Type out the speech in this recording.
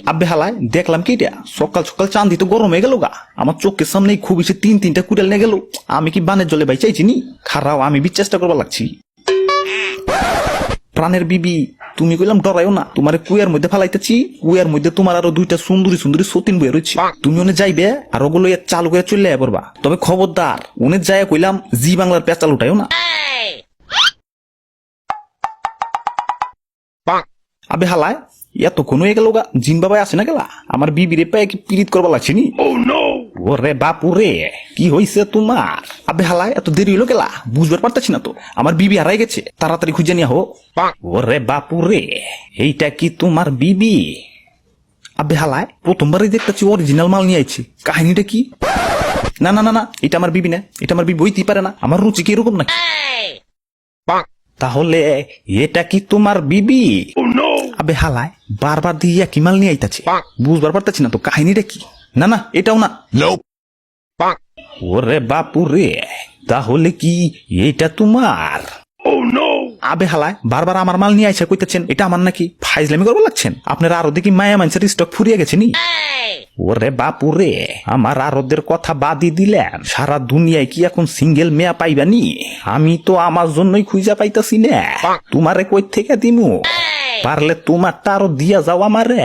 আব্বে হালায় দেখলাম কি এটা সকাল সকাল চাঁদি তো গরম হয়ে গেল গা আমার চোখের সামনে খুব বেশি তিনটা কুড়াল নিয়ে গেল আমি কি বানের জলে ভাই চাইছি নি খারাও আমি চেষ্টা করবার লাগছি প্রাণের বিবি তুমি কইলাম ডরাইও না তোমার কুয়ার মধ্যে ফেলাইতেছি কুয়ার মধ্যে তোমার আরো দুইটা সুন্দরী সতীন বইয়া রয়েছে তুমি ওনে যাইবে আর ওগুলো চালু করে চলে পড়বা তবে খবরদার ওনে যায় কইলাম জি বাংলার পেঁচাল উঠাইও না আবে হালায় এতক্ষণ হয়ে গেল গা জিন বাবাই আসে না গেলা আমার বিবিরে পায়ে কি পীড়িত করবা লাগছে নি ওরে বাপু রে কি হইছে তোমার আবে হালায় এত দেরি হলো গেলা বুঝবার পারতেছি না তো আমার বিবি হারাই গেছে তাড়াতাড়ি খুঁজে নিয়ে হো ওরে বাপু রে এইটা কি তোমার বিবি আবে হালায় প্রথমবারই দেখতেছি অরিজিনাল মাল নিয়ে আইছি কাহিনীটা কি না না না না এটা আমার বিবি না এটা আমার বিবি হইতেই পারে না আমার রুচি কি এরকম নাকি তাহলে এটা কি তোমার বিবি আবে হালায় বারবার দিয়ে কি মাল নিয়ে আইতাছে বুঝবার পারতেছি না তো কাহিনীটা কি না না এটাও না ওরে বাপু রে তাহলে কি এটা তোমার আবে হালায় বারবার আমার মাল নিয়ে আইসা কইতেছেন এটা আমার নাকি ফাইজলামি করবো লাগছেন আপনারা আরো দেখি মায়া মানুষের স্টক ফুরিয়ে গেছে নি ওরে বাপু রে আমার আরোদের কথা বাদই দিলেন সারা দুনিয়ায় কি এখন সিঙ্গেল মেয়া পাইবানি আমি তো আমার জন্যই খুঁজা পাইতাছি না তোমারে কই থেকে দিমু পারলে তোমারটা আরো দিয়া যাও আমারে